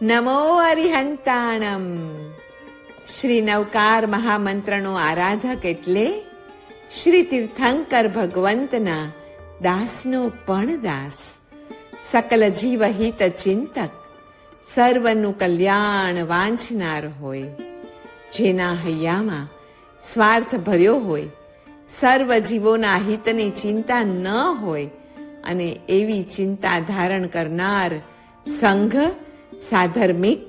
નમો અરિહંતાણમ. શ્રી નવકાર મહામંત્રનો આરાધક એટલે શ્રી તીર્થંકર ભગવંતના દાસનો પણ દાસ, સકલ જીવહિત ચિંતક, સર્વનું કલ્યાણ વાંચનાર હોય, જેના હૈયામાં સ્વાર્થ ભર્યો હોય, સર્વ જીવોના હિતની ચિંતા ન હોય અને એવી ચિંતા ધારણ કરનાર સંઘ, સાધર્મિક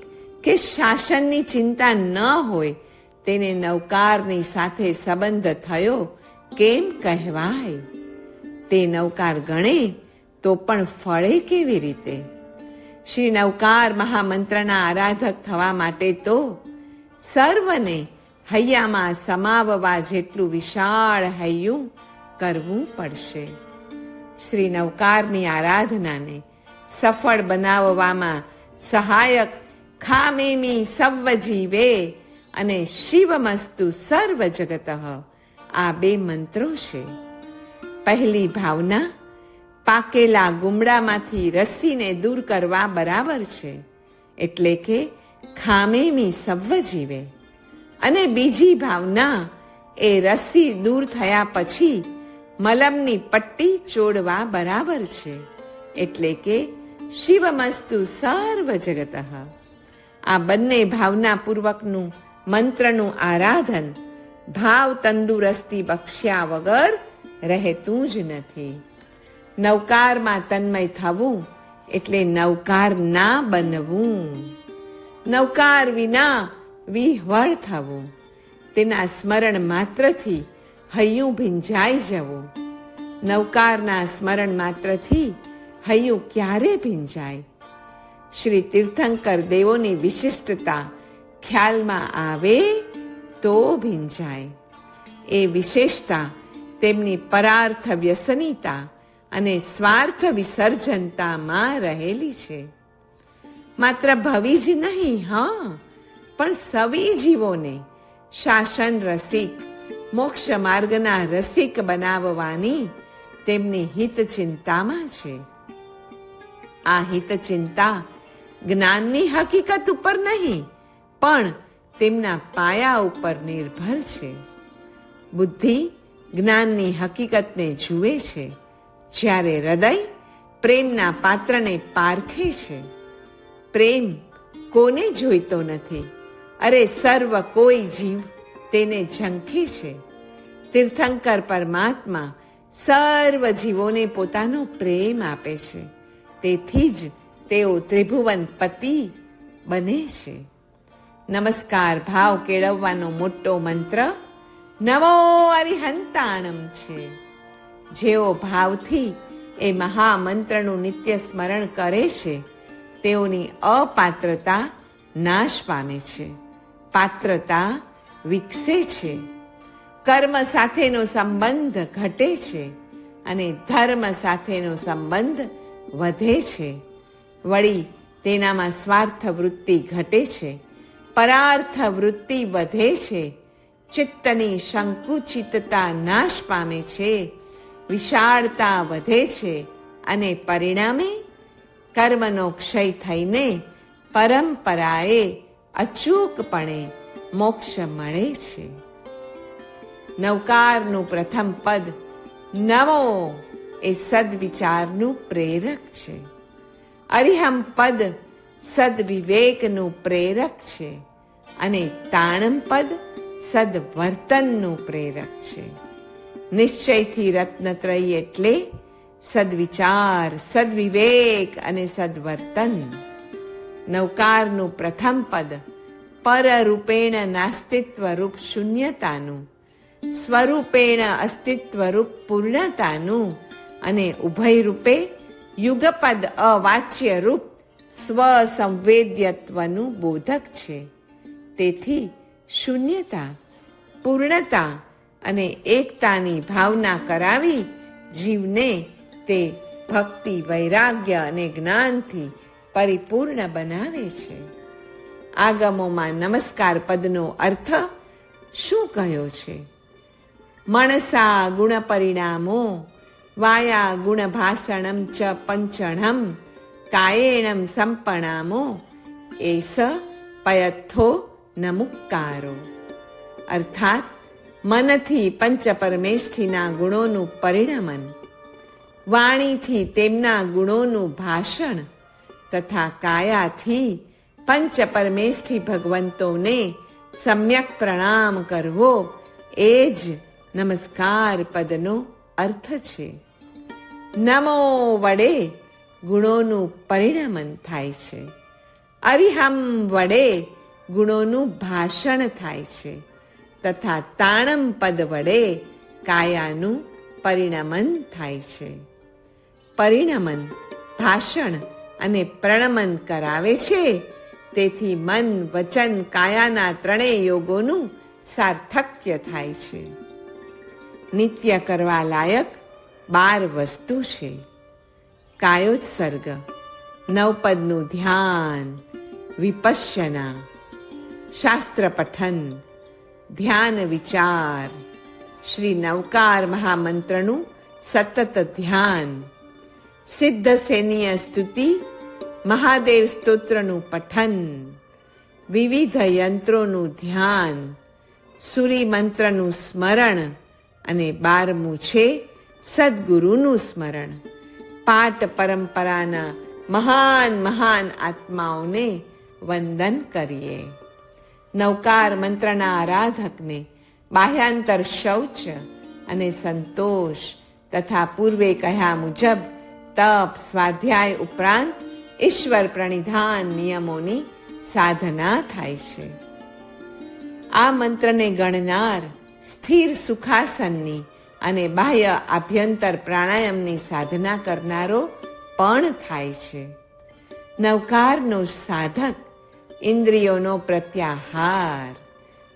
કે શાસનની ચિંતા ન હોય તેને નવકારની સાથે સંબંધ થયો કેમ કહેવાય? તે નવકાર ગણે તો પણ ફળે કેવી રીતે? શ્રી નવકાર મહામંત્રના આરાધક થવા માટે તો સર્વને હૈયામાં સમાવવા જેટલું વિશાળ હૈયું કરવું પડશે. શ્રી નવકારની આરાધનાને સફળ બનાવવામાં સહાયક ખામેમી સવ્વ જીવે અને શિવમસ્તુ સર્વ જગતઃ આ બે મંત્રો છે. પહેલી ભાવના પાકેલા ગુમડામાંથી રસ્સીને દૂર કરવા બરાબર છે, એટલે કે ખામેમી સવ્વ જીવે. અને બીજી ભાવના એ રસ્સી દૂર થયા પછી મલમની પટ્ટી ચોડવા બરાબર છે, એટલે કે શિવમસ્તુ સર્વ જગતઃ. આ બંને ભાવનાપૂર્વકનું મંત્રનું આરાધન ભાવ તંદુરસ્તી બક્ષ્યા વગર રહેતું જ નથી. નવકારમાં તન્મય થવું એટલે નવકાર ના બનવું, નવકાર વિના વિહ્વળ થવું, તેના સ્મરણ માત્રથી હૈયું ભીંજાઈ જવું. નવકારના સ્મરણ માત્રથી હૈયું ક્યારે ભીંજાય? શ્રી તીર્થંકર દેવોની વિશિષ્ટતા ખ્યાલમાં આવે તો ભીંજાય. એ વિશેષતા તેમની પરાર્થ વ્યસનીતા અને સ્વાર્થ વિસર્જનતામાં રહેલી છે. માત્ર ભવી જ નહીં, પણ સવી જીવોને શાસન રસિક, મોક્ષ માર્ગના રસિક બનાવવાની તેમની હિત ચિંતામાં છે. આ હિત ચિંતા જ્ઞાનની હકીકત ઉપર નહીં, પણ તેમના પાયા ઉપર નિર્ભર છે. બુદ્ધિ જ્ઞાનની હકીકતને જુએ છે, જ્યારે હૃદય પ્રેમના પાત્રને પારખે છે. પ્રેમ કોને જોઈતો નથી? અરે સર્વ કોઈ જીવ તેને ઝંખે છે. તીર્થંકર પરમાત્મા સર્વ જીવોને પોતાનો પ્રેમ આપે છે, તેથી જ તેઓ ત્રિભુવન પતિ બને છે. નમસ્કાર ભાવ કેળવવાનો મોટો મંત્ર નમો અરિહંતાણમ છે. જેઓ ભાવથી એ મહામંત્રનું નિત્ય સ્મરણ કરે છે, તેઓની અપાત્રતા નાશ પામે છે, પાત્રતા વિકસે છે, કર્મ સાથેનો સંબંધ ઘટે છે અને ધર્મ સાથેનો સંબંધ વધે છે. વળી તેનામાં સ્વાર્થ વૃત્તિ ઘટે છે, પરાર્થ વૃત્તિ વધે છે, ચિત્તની સંકુચિતતા નાશ પામે છે, વિશાળતા વધે છે અને પરિણામે કર્મનો ક્ષય થઈને પરંપરાએ અચૂકપણે મોક્ષ મળે છે. નવકારનું પ્રથમ પદ નમો એ સદવિચારનું પ્રેરક છે. અરિહમ પદ સદવિવેકનું પ્રેરક છે અને તાણમ પદ સદવર્તનનું પ્રેરક છે. નિશ્ચયથી રત્નત્રયી એટલે સદવિચાર, સદવિવેક અને સદવર્તન. નવકારનું પ્રથમ પદ પરરૂપેણ નાસ્તિત્વ રૂપ શૂન્યતાનું, સ્વરૂપેણ અસ્તિત્વ રૂપ પૂર્ણતાનું અને ઉભય રૂપે યુગપદ અવાચ્ય રૂપ સ્વસંવેદ્યત્વનું બોધક છે. તેથી શૂન્યતા, પૂર્ણતા અને એકતાની ભાવના કરાવી જીવને તે ભક્તિ, વૈરાગ્ય અને જ્ઞાનથી પરિપૂર્ણ બનાવે છે. આગમોમાં નમસ્કાર પદનો અર્થ શું કહ્યો છે? મણસા ગુણ પરિણામો વાયા ગુણ ભાષણમ ચ પંચણમ કાયેણમ સંપણામો એસ પયથ્થો નમુક્કારો. અર્થાત મનથી પંચ પરમેષ્ઠીના ગુણોનું પરિણમન, વાણીથી તેમના ગુણોનું ભાષણ તથા કાયાથી પંચ પરમેષ્ઠી ભગવંતોને સમ્યક પ્રણામ કરવો એ જ નમસ્કાર પદનો અર્થ છે. નમો વડે ગુણોનું પરિણમન થાય છે. અરિહમ વડે ગુણોનું ભાષણ થાય છે તથા તાણમ પદ વડે કાયાનું પરિણમન થાય છે. પરિણમન, ભાષણ અને પ્રણમન કરાવે છે. તેથી મન, વચન, કાયાના ત્રણેય યોગોનું સાર્થક્ય થાય છે. નિત્ય કરવા લાયક 12 વસ્તુ છે. કાયોત્સર્ગ, નવપદનું ધ્યાન, વિપશ્યના, શાસ્ત્ર પઠન, ધ્યાન વિચાર, શ્રી નવકાર મહામંત્રનું સતત ધ્યાન, સિદ્ધ સેનીય સ્તુતિ, મહાદેવ સ્તોત્રનું પઠન, વિવિધ યંત્રોનું ધ્યાન, સૂરી મંત્રનું સ્મરણ અને 12મું છે સદગુરુનું સ્મરણ. પાઠ પરંપરાના મહાન મહાન આત્માઓને વંદન કરીએ. નવકાર મંત્રના આરાધકને બાહ્યાંતર શૌચ અને સંતોષ તથા પૂર્વે કહ્યા મુજબ તપ, સ્વાધ્યાય ઉપરાંત ઈશ્વર પ્રણિધાન નિયમોની સાધના થાય છે. આ મંત્રને ગણનાર સ્થિર સુખાસનની અને બાહ્ય આભ્યંતર પ્રાણાયામની સાધના કરનારો પણ થાય છે. નવકારનો સાધક ઇન્દ્રિયોનો પ્રત્યાહાર,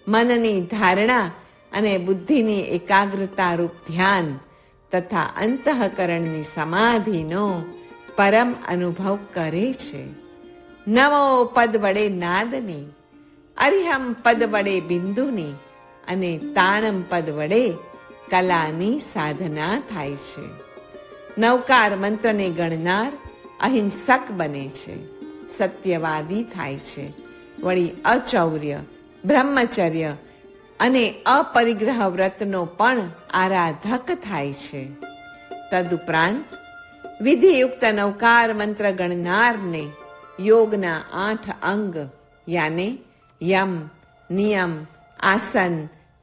મનની ધારણા અને બુદ્ધિની એકાગ્રતા રૂપ ધ્યાન તથા અંતઃકરણની સમાધિનો પરમ અનુભવ કરે છે. નમો પદ વડે નાદની, અરિહમ પદ વડે બિંદુની અને તાણમ પદ વડે કલાની સાધના થાય છે. નવકાર મંત્રને ગણનાર અહિંસક બને છે, સત્યવાદી થાય છે. વળી અચૌર્ય, બ્રહ્મચર્ય અને અપરિગ્રહ વ્રતનો પણ આરાધક થાય છે. તદુપરાંત વિધિયુક્ત નવકાર મંત્ર ગણનારને યોગના 8 અંગ યાને યમ, નિયમ, આસન,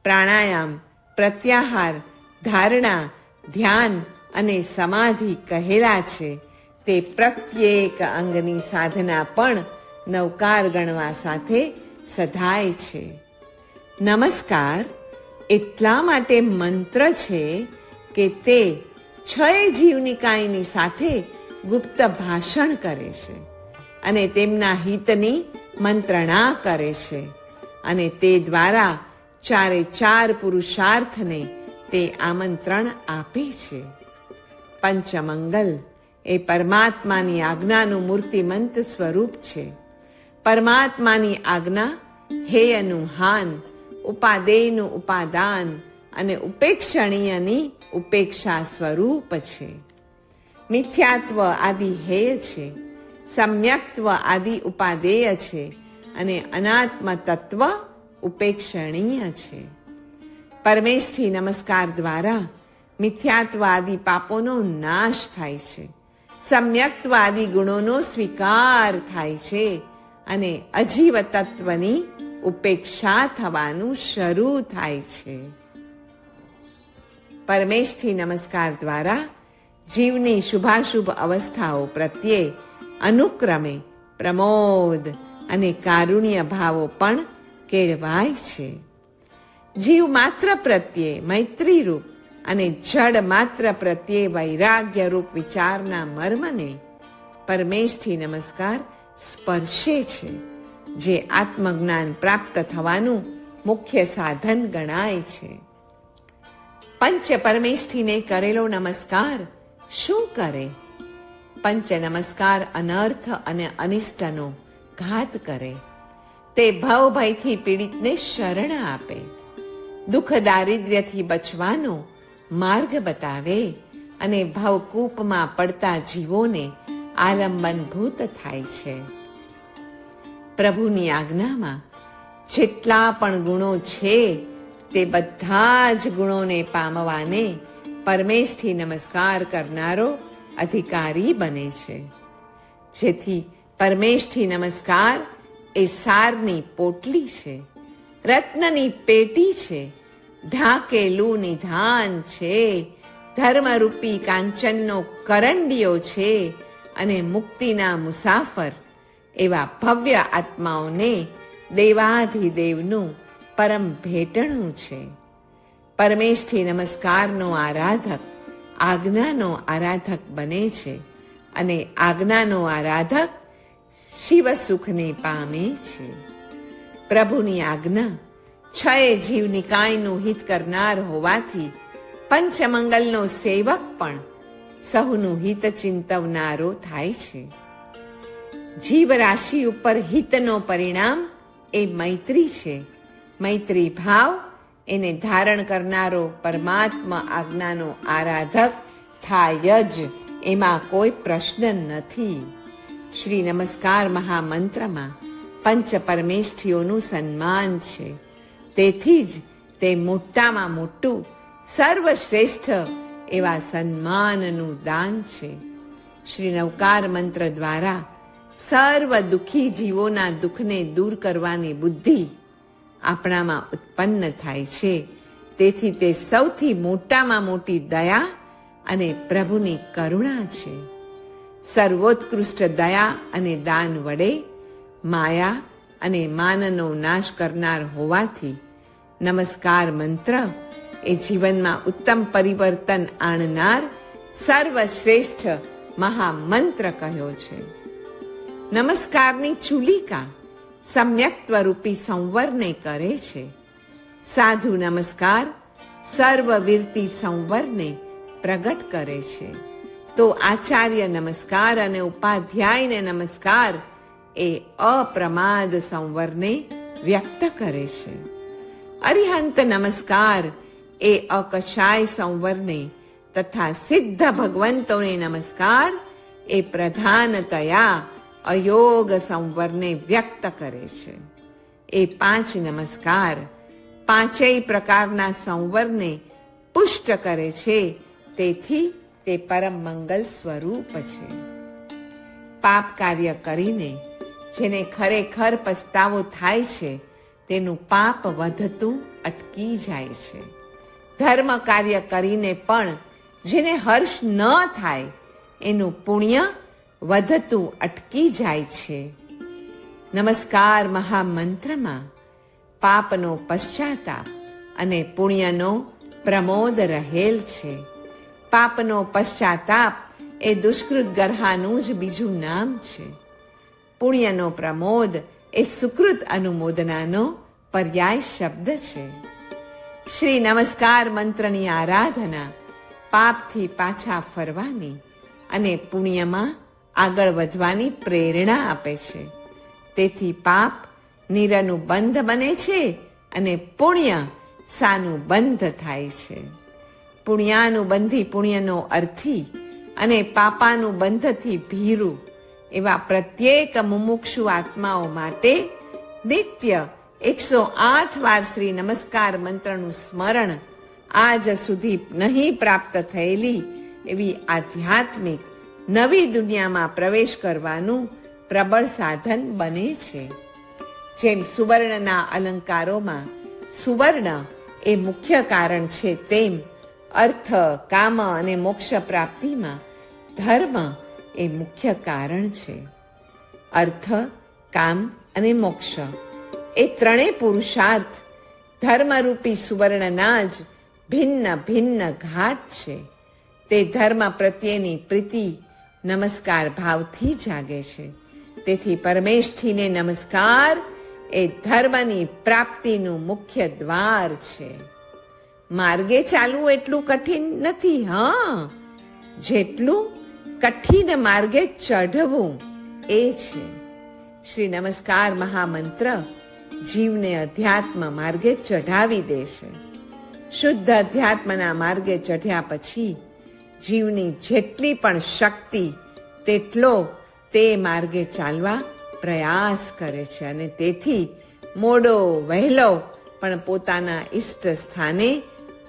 પ્રાણાયામ, પ્રત્યાહાર, ધારણા, ધ્યાન અને સમાધિ કહેલા છે. તે પ્રત્યેક અંગની સાધના પણ નવકાર ગણવા સાથે સધાય છે. નમસ્કાર એટલા માટે મંત્ર છે કે તે 6 જીવનિકાયની સાથે ગુપ્ત ભાષણ કરે છે અને તેમના હિતની મંત્રણા કરે છે અને તે દ્વારા 4 પુરુષાર્થને તે આમંત્રણ આપે છે. પંચમંગલ એ પરમાત્માની આજ્ઞાનું મૂર્તિમંત સ્વરૂપ છે. પરમાત્માની આજ્ઞા હેયનું હાન, ઉપાદેયનું ઉપાદાન અને ઉપેક્ષણીયની ઉપેક્ષા સ્વરૂપ છે. મિથ્યાત્વ આદિ હેય છે, સમ્યક્ત્વ આદિ ઉપાદેય છે અને અનાત્મ તત્વ ઉપેક્ષણીય છે. પરમેષ્ઠી નમસ્કાર દ્વારા મિથ્યાત્વ આદિ પાપોનો નાશ થાય છે, સમ્યક્ત્વ આદિ ગુણોનો સ્વીકાર થાય છે અને અજીવ તત્વની ઉપેક્ષા થવાનું શરૂ થાય છે. પરમેષ્ઠી નમસ્કાર દ્વારા જીવની શુભાશુભ અવસ્થાઓ પ્રત્યે અનુક્રમે પ્રમોદ અને કારુણ્ય ભાવો પણ કેળવાય છે. જીવ માત્ર પ્રત્યે મૈત્રી રૂપ અને જડ માત્ર પ્રત્યે વૈરાગ્ય રૂપ વિચારના મર્મને પરમેષ્ઠી નમસ્કાર સ્પર્શે છે, જે આત્મજ્ઞાન પ્રાપ્ત થવાનું મુખ્ય સાધન ગણાય છે. પંચ પરમેષ્ઠીને કરેલો નમસ્કાર શું કરે? પંચ નમસ્કાર અનર્થ અને અનિષ્ટનો ઘાત કરે. તે ભવભયથી પીડિતને શરણ આપે, દુઃખ દારિદ્ર્યથી બચવાનો માર્ગ બતાવે અને ભવકૂપમાં પડતા જીવોને આલંબનભૂત થાય છે. પ્રભુની આજ્ઞામાં જેટલા પણ ગુણો છે તે બધા જ ગુણોને પામવાને પરમેશથી નમસ્કાર કરનારો અધિકારી બને છે. જેથી પરમેશથી નમસ્કાર એ સારની પોટલી છે, રત્નની પેટી છે, ઢાકેલું નિધાન છે, ધર્મરૂપી કાંચનનો કરંડિયો છે અને મુક્તિના મુસાફર એવા ભવ્ય આત્માઓને દેવાધિદેવનું પરમ ભેટણું છે. પરમેશથી નમસ્કારનો આરાધક આજ્ઞાનો આરાધક બને છે અને આજ્ઞાનો આરાધક શિવ સુખને પામે છે. પ્રભુની આજ્ઞા છ જીવ નિકાયનું હિત કરનાર હોવાથી પંચમંગલનો સેવક પણ સહુનું હિત ચિંતવનારો થાય છે. જીવરાશિ ઉપર હિતનો પરિણામ એ મૈત્રી છે. મૈત્રી ભાવ એને ધારણ કરનારો પરમાત્મા આજ્ઞાનો આરાધક થાય જ, એમાં કોઈ પ્રશ્ન નથી. શ્રી નમસ્કાર મહામંત્રમાં પંચ પરમેષ્ઠીઓનું સન્માન છે. તેથી જ તે મોટામાં મોટું સર્વશ્રેષ્ઠ એવા સન્માનનું દાન છે. શ્રી નવકાર મંત્ર દ્વારા સર્વ દુઃખી જીવોના દુઃખને દૂર કરવાની બુદ્ધિ આપણામાં ઉત્પન્ન થાય છે. તેથી તે સૌથી મોટામાં મોટી દયા અને પ્રભુની કરુણા છે. સર્વોત્કૃષ્ટ દયા અને દાન વડે માયા અને માનનો નાશ કરનાર હોવાથી નમસ્કાર મંત્ર એ જીવનમાં ઉત્તમ પરિવર્તન આણનાર સર્વશ્રેષ્ઠ મહામંત્ર કહ્યો છે. નમસ્કારની ચુલિકા સમ્યક્ત્વરૂપી સંવરને કરે છે. સાધુ નમસ્કાર સર્વવીરતી સંવરને પ્રગટ કરે છે. તો આચાર્ય નમસ્કાર અને ઉપાધ્યાયને નમસ્કાર એ અપ્રમાદ સંવરને વ્યક્ત કરે છે. અરિહંત નમસ્કાર એ અકશાય સંવરને તથા સિદ્ધ ભગવંતોને નમસ્કાર એ પ્રધાનતયા અયોગ સંવરને વ્યક્ત કરે છે. એ પાંચ નમસ્કાર પાંચેય પ્રકારના સંવરને પુષ્ટ કરે છે. તેથી તે પરમ મંગલ સ્વરૂપ છે. પાપ કાર્ય કરીને જેને ખરેખર પસ્તાવો થાય છે તેનું પાપ વધતું અટકી જાય છે. ધર્મ કાર્ય કરીને પણ જેને હર્ષ ન થાય એનું પુણ્ય વધતું અટકી જાય છે. નમસ્કાર મહામંત્રમાં પાપનો પશ્ચાતાપ અને પુણ્યનો પ્રમોદ રહેલ છે. પાપનો પશ્ચાતાપ એ દુષ્કૃત ગરહાનું જ બીજું નામ છે. પુણ્યનો પ્રમોદ એ સુકૃત અનુમોદનાનો પર્યાય શબ્દ છે. શ્રી નમસ્કાર મંત્રની આરાધના પાપથી પાછા ફરવાની અને પુણ્યમાં આગળ વધવાની પ્રેરણા આપે છે. તેથી પાપ નિરનું બંધ બને છે અને પુણ્ય સાનું બંધ થાય છે. પુણ્યાનુબંધી પુણ્યનો અર્થી અને પાપાનું બંધથી ભીરું એવા પ્રત્યેક મુમુક્ષુ આત્માઓ માટે નિત્ય 108 વાર શ્રી નમસ્કાર મંત્રનું સ્મરણ આજ સુધી નહીં પ્રાપ્ત થયેલી એવી આધ્યાત્મિક નવી દુનિયામાં પ્રવેશ કરવાનું પ્રબળ સાધન બને છે. જેમ સુવર્ણના અલંકારોમાં સુવર્ણ એ મુખ્ય કારણ છે, તેમ અર્થ, કામ અને મોક્ષ પ્રાપ્તિમાં ધર્મ એ મુખ્ય કારણ છે. અર્થ, કામ અને મોક્ષ એ ત્રણેય પુરુષાર્થ ધર્મરૂપી સુવર્ણના જ ભિન્ન ભિન્ન ઘાટ છે. તે ધર્મ પ્રત્યેની પ્રીતિ નમસ્કાર ભાવથી જાગે છે. તેથી પરમેષ્ઠીને નમસ્કાર એ ધર્મની પ્રાપ્તિનું મુખ્ય દ્વાર છે. માર્ગે ચાલવું એટલું કઠિન નથી, જેટલું કઠિન માર્ગે ચઢવું એ છે. શ્રી નમસ્કાર મહામંત્ર જીવને અધ્યાત્મ માર્ગે ચઢાવી દે છે. શુદ્ધ અધ્યાત્મના માર્ગે ચઢ્યા પછી જીવની જેટલી પણ શક્તિ તેટલો તે માર્ગે ચાલવા પ્રયાસ કરે છે અને તેથી મોડો વહેલો પણ પોતાના ઈષ્ટ સ્થાને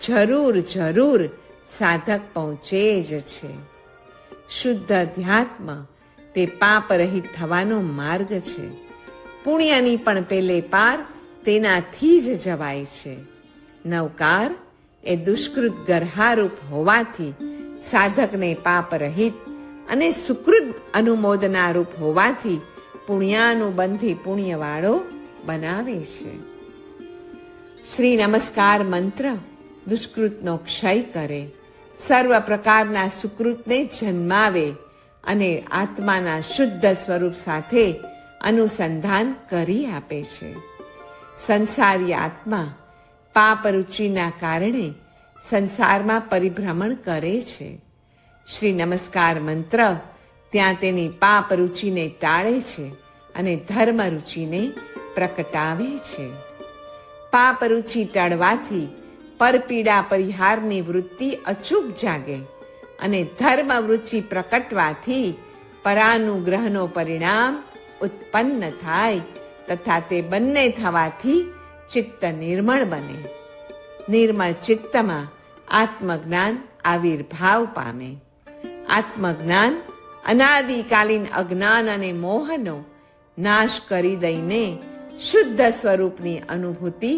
જરૂર સાધક પહોંચે જ છે. શુદ્ધ અધ્યાત્મ તે પાપ રહિત થવાનો માર્ગ છે. પુણ્યની પણ પેલે પાર તેનાથી જ જવાય છે. નવકાર એ દુષ્કૃત ગર્હારૂપ હોવાથી સાધકને પાપ રહિત અને સુકૃત અનુમોદનારૂપ હોવાથી પુણ્યાનુબંધી પુણ્યવાળો બનાવે છે. શ્રી નમસ્કાર મંત્ર દુષ્કૃતનો ક્ષય કરે, સર્વ પ્રકારના સુકૃતને જન્માવે અને આત્માના શુદ્ધ સ્વરૂપ સાથે અનુસંધાન કરી આપે છે. સંસારી આત્મા પાપ રુચિના કારણે સંસારમાં પરિભ્રમણ કરે છે. શ્રી નમસ્કાર મંત્ર ત્યાં તેની પાપ રુચિને ટાળે છે અને ધર્મ રુચિને પ્રકટાવે છે. પાપ રુચિ ટાળવાથી પરપીડા પરિહારની વૃત્તિ અચૂક જાગે અને ધર્મ વૃત્તિ પ્રકટવાથી પરાનુગ્રહનો પરિણામ ઉત્પન્ન થાય તથા તે બંને થવાથી ચિત્ત નિર્મળ બને. નિર્મળ ચિત્તમાં આત્મજ્ઞાન આવિર્ભાવ પામે. આત્મજ્ઞાન અનાદિકાલીન અજ્ઞાન અને મોહનો નાશ કરી દઈને શુદ્ધ સ્વરૂપની અનુભૂતિ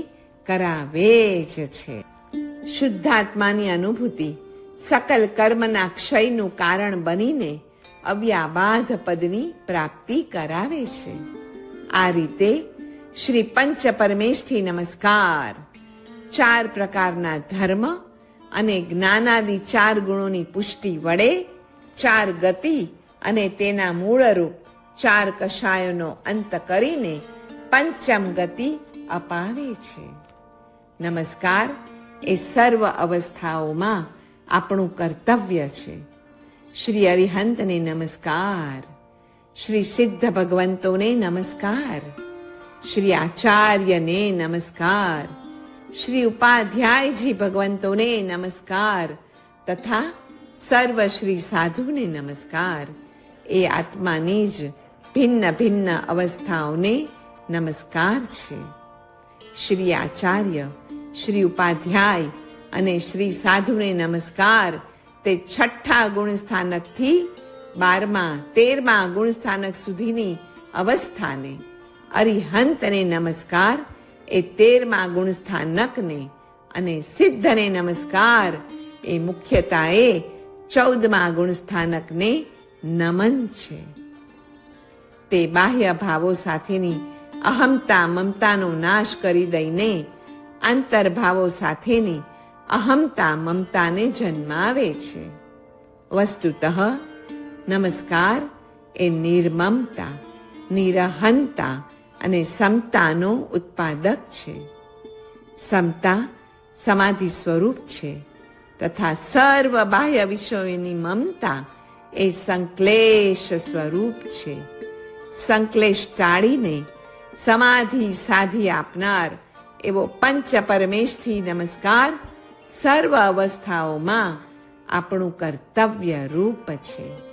કરાવે જ છે. શુદ્ધાત્માની અનુભૂતિ સકલ કર્મના ક્ષયનું કારણ બનીને અવ્યાબાધ પદની પ્રાપ્તિ કરાવે છે. આ રીતે શ્રી પંચ પરમેષ્ઠી નમસ્કાર 4 પ્રકારના ધર્મ અને જ્ઞાનાદિ 4 ગુણોની પુષ્ટિ વડે 4 ગતિ અને તેના મૂળરૂપ 4 કષાયોનો અંત કરીને પંચમ ગતિ અપાવે છે. નમસ્કાર એ સર્વ અવસ્થાઓમાં આપણું કર્તવ્ય છે. શ્રી અરિહંતને નમસ્કાર, શ્રી સિદ્ધ ભગવંતોને નમસ્કાર, શ્રી આચાર્યને નમસ્કાર, શ્રી ઉપાધ્યાયજી ભગવંતોને નમસ્કાર તથા સર્વ શ્રી સાધુને નમસ્કાર. એ આત્માની જ ભિન્ન ભિન્ન અવસ્થાઓને નમસ્કાર છે. શ્રી આચાર્ય, શ્રી ઉપાધ્યાય અને શ્રી સાધુને નમસ્કાર તે 6ઠ્ઠા ગુણસ્થાનકથી 12મા 13મા ગુણસ્થાનક સુધીની અવસ્થાને, અરિહંતને નમસ્કાર એ 13મા ગુણસ્થાનકને અને સિદ્ધને નમસ્કાર એ મુખ્યતાએ 14મા ગુણસ્થાનકને નમન છે. તે બાહ્ય ભાવો સાથેની અહમતા મમતાનો નાશ કરી દઈને આંતરભાવો સાથેની અહમતા મમતાને જન્માવે છે. વસ્તુતઃ નમસ્કાર એ નિર્મમતા, નિરહંતા અને સમતાનો ઉત્પાદક છે. સમતા સમાધિ સ્વરૂપ છે તથા સર્વ બાહ્ય વિષયોની મમતા એ સંક્લેશ સ્વરૂપ છે. સંક્લેશ ટાળીને સમાધિ સાધી આપનાર એવો પંચ પરમેષ્ઠી નમસ્કાર સર્વ અવસ્થાઓમાં આપણું કર્તવ્ય રૂપ છે.